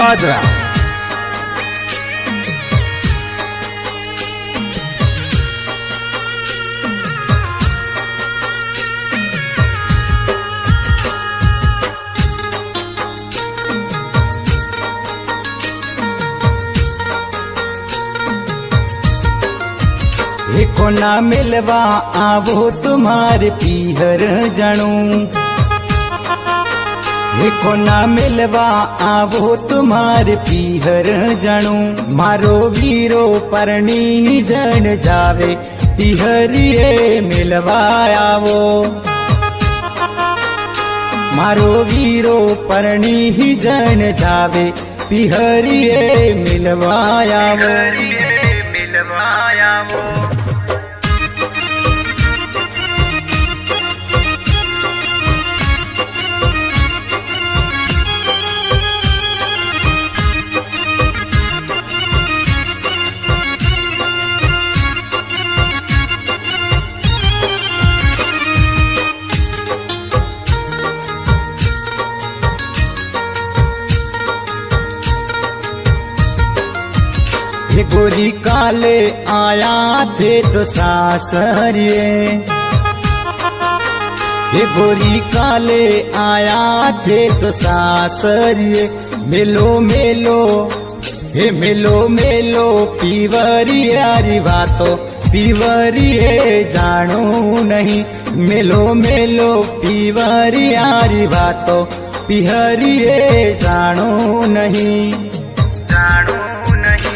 पादरा। एको ना मिलवा आवो तुम्हारे पीहर जणू, एको ना मिलवा आवो तुम्हारे पीहर जणू। मारो वीरो परणी जन जावे पीहरिए मिलवा आवो, मारो वीरो परणी जन जावे पीहरिए मिलवा आवो, मिलवा आवो। ये गोरी काले आया थे तो सासरिए, ये गोरी काले आया थे तो सासरिए। मिलो मिलो हे मिलो मिलो पीवरियारी बातो पीवरिए जानो नहीं। मिलो मिलो पीवरियारी बातो पीहरिए जानो नहीं, जानो नहीं।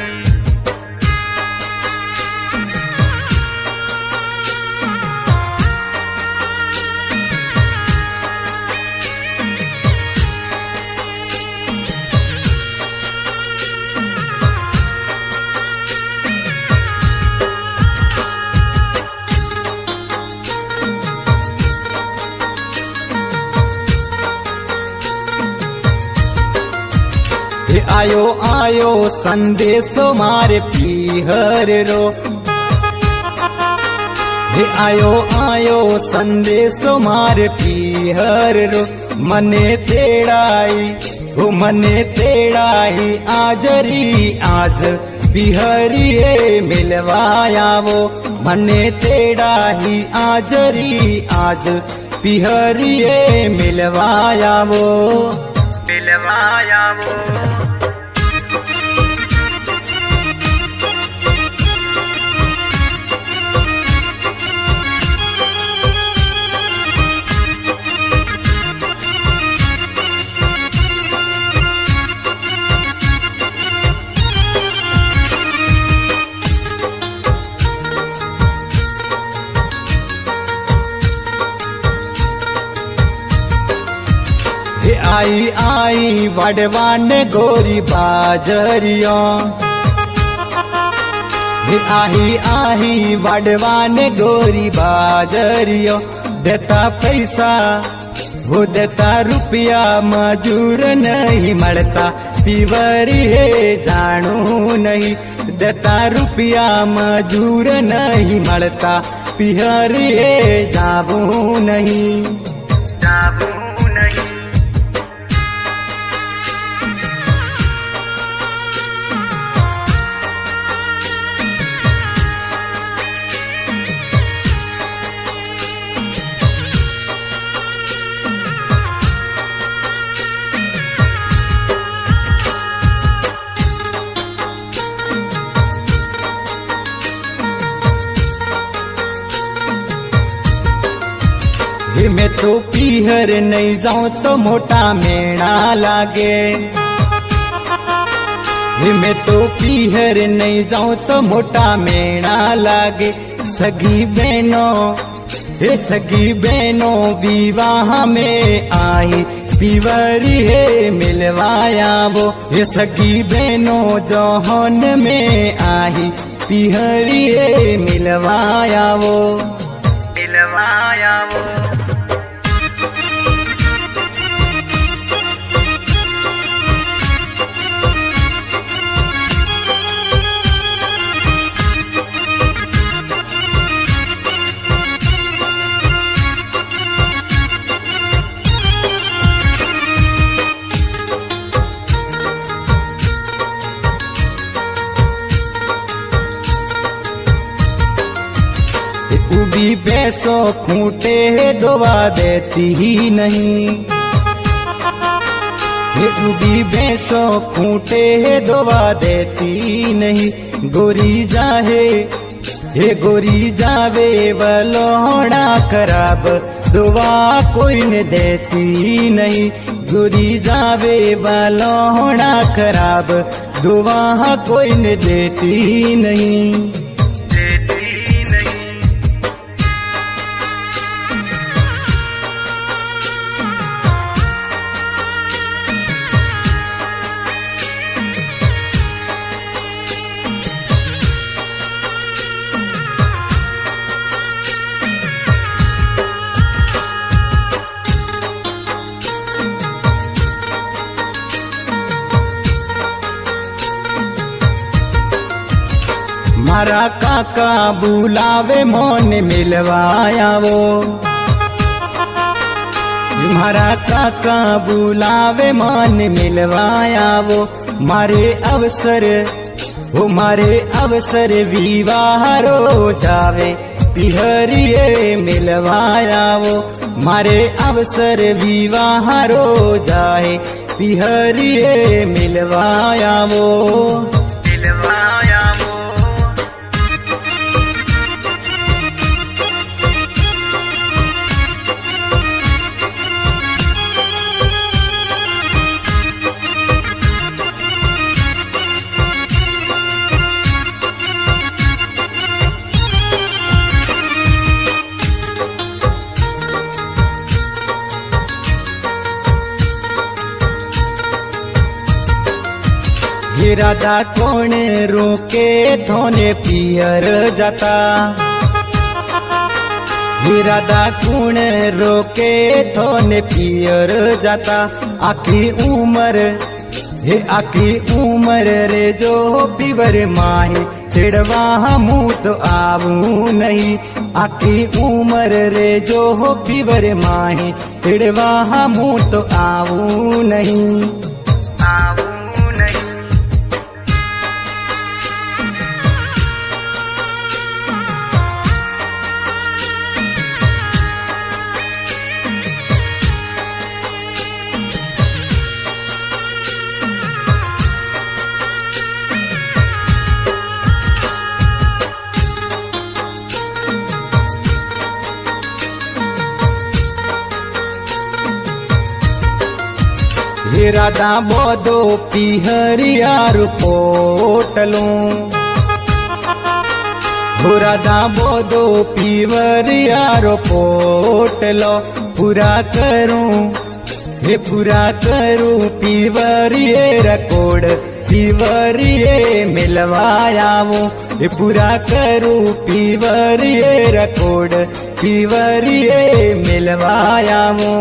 हे आयो आयो संदेशो मारे पीहर रो, हे आयो आयो संदेशो मारे पीहर रो। मने तेड़ाई हो मने तेड़ाई आजरी आज पीहरिए मिलवाया वो। मने तेड़ाई आजरी आज पीहरिए मिलवाया वो, मिलवाया वो। हे आई आई वडवान गोरी बाजरिया, हे आई आई वडवान गोरी बाजरिया। देता पैसा वो देता रुपया मजूर नहीं मरता पीवरिए जानो नहीं। देता रुपया मजूर नहीं मरता पीहरिए जाबू नहीं, जाबू नहीं। मैं तो पीहर नहीं जाऊं तो मोटा मेणा लागे, मैं तो पीहर नहीं जाऊं तो मोटा मेणा लागे। सगी बहनों हे सगी बहनों विवाह में आई पीवरिए मिलवाया वो। ये सगी बहनों जौहन में आई पीहरिए मिलवाया वो, मिलवाया वो। रूडी बैसो खूंटे दुआ देती ही नहीं, रूडी बैसो खूंटे दुआ देती नहीं। गोरी जाहे हे गोरी जावे बलोड़ा खराब दुआ कोई न देती नहीं। गोरी जावे बलोड़ा खराब दुआ कोई न देती नहीं। मारा काका बुलावे मोन मिलवाया वो, मारा काका बुलावे मन मिलवाया वो। मारे अवसर वो मारे अवसर विवाह रो जावे पिहरिए मिलवाया वो। मारे अवसर विवाह रो जाए पिहरिए मिलवाया वो। राधा कौन रोके धोने पियर जाता, राधा कौन रोके धोने पियर जाता। आखी उम्र रे जो पिवर माही चिड़वा मुँह तो आवू नहीं। आखी उम्र रे जो पिवर माही चिड़वा मुँह तो आवू नहीं। राधा बोदो पिहरियार पोटलों, राधा बोदो पिवरियार पोटलो। पूरा करूं पिवरिये रकोड़ पिवरिये मिलवाया वो। पूरा करूं पिवरिये रकोड़ पिवरिये मिलवाया वो।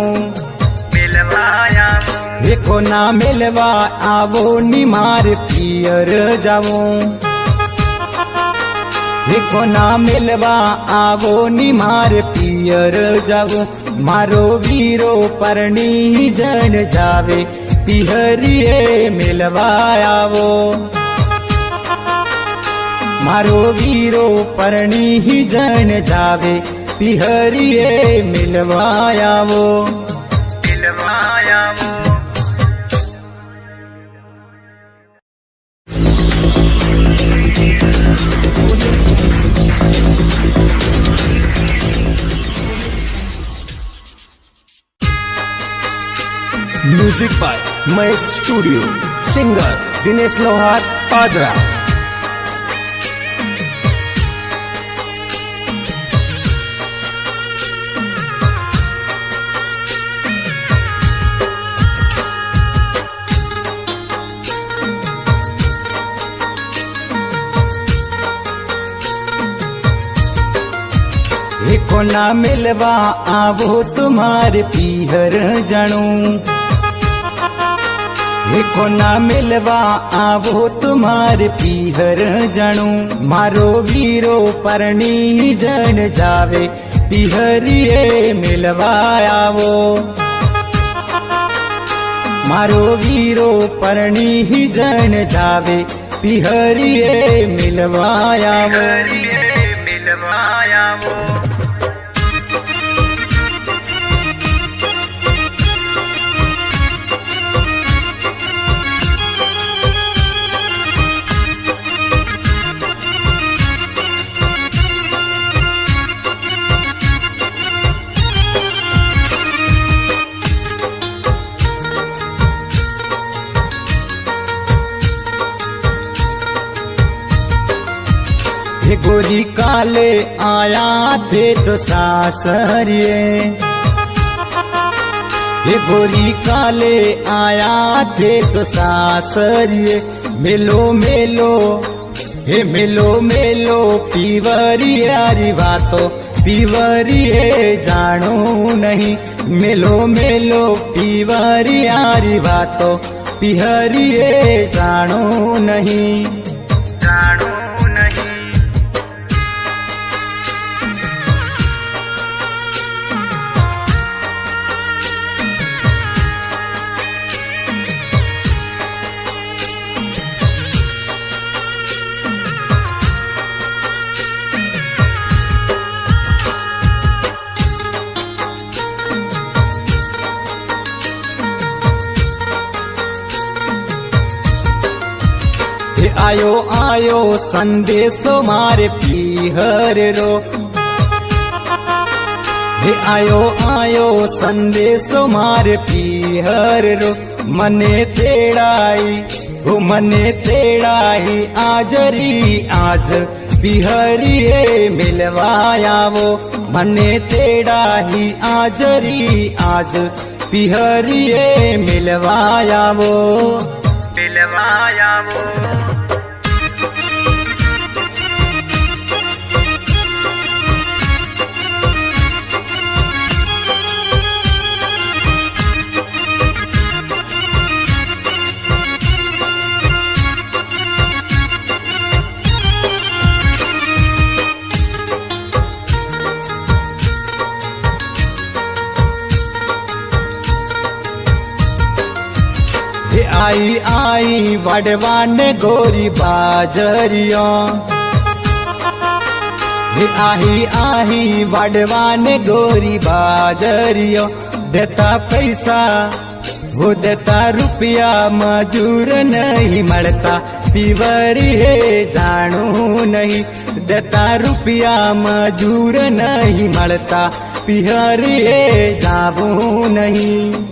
देखो ना मिलवा आवो निमार पियर जावो, देखो ना मिलवा आवो निमार पियर जावो। मारो वीरो परणी जन जावे पिहरिए मिलवाया वो। मारो वीरो परणी जन जावे पिहरिए मिलवाया वो। Music by Mahesh studio, singer Dinesh Lohar Padra. देखो ना मिलवा आवो तुम्हारे पीहर जानू, देखो ना मिलवा आवो तुम्हारे पीहर जानू। मारो वीरो परणी जन जावे पीहरिए मिलवाया वो। मारो वीरो परणी जन जावे पीहरिए मिलवाया वो। गोरी काले आया थे तो सासरिए, ये गोरी काले आया थे तो सासरिए। मेलो मेलो हे मेलो मेलो पीवरियारी बातो पीवरिए जानो नहीं। मेलो मेलो पीवरियारी बातो पिहरिए जानो नहीं, जानो नहीं। हे आयो आयो संदेशो मारे पीहर रो, हे आयो आयो संदेशो मारे पीहर रो। मने तेड़ाई हो मने तेड़ाई आजरी आज पिहरिए मिलवाया वो। मने तेड़ाई आजरी आज पिहरिए मिलवाया वो, मिलवाया वो। हे आई आई वडवान गोरी बाजरिया, हे आई आई वडवान गोरी बाजरिया। देता पैसा वो देता रुपया मजूर नहीं मरता पीवरी है जानू नहीं। देता रुपया मजूर नहीं मरता पिहरी है जाबू नहीं।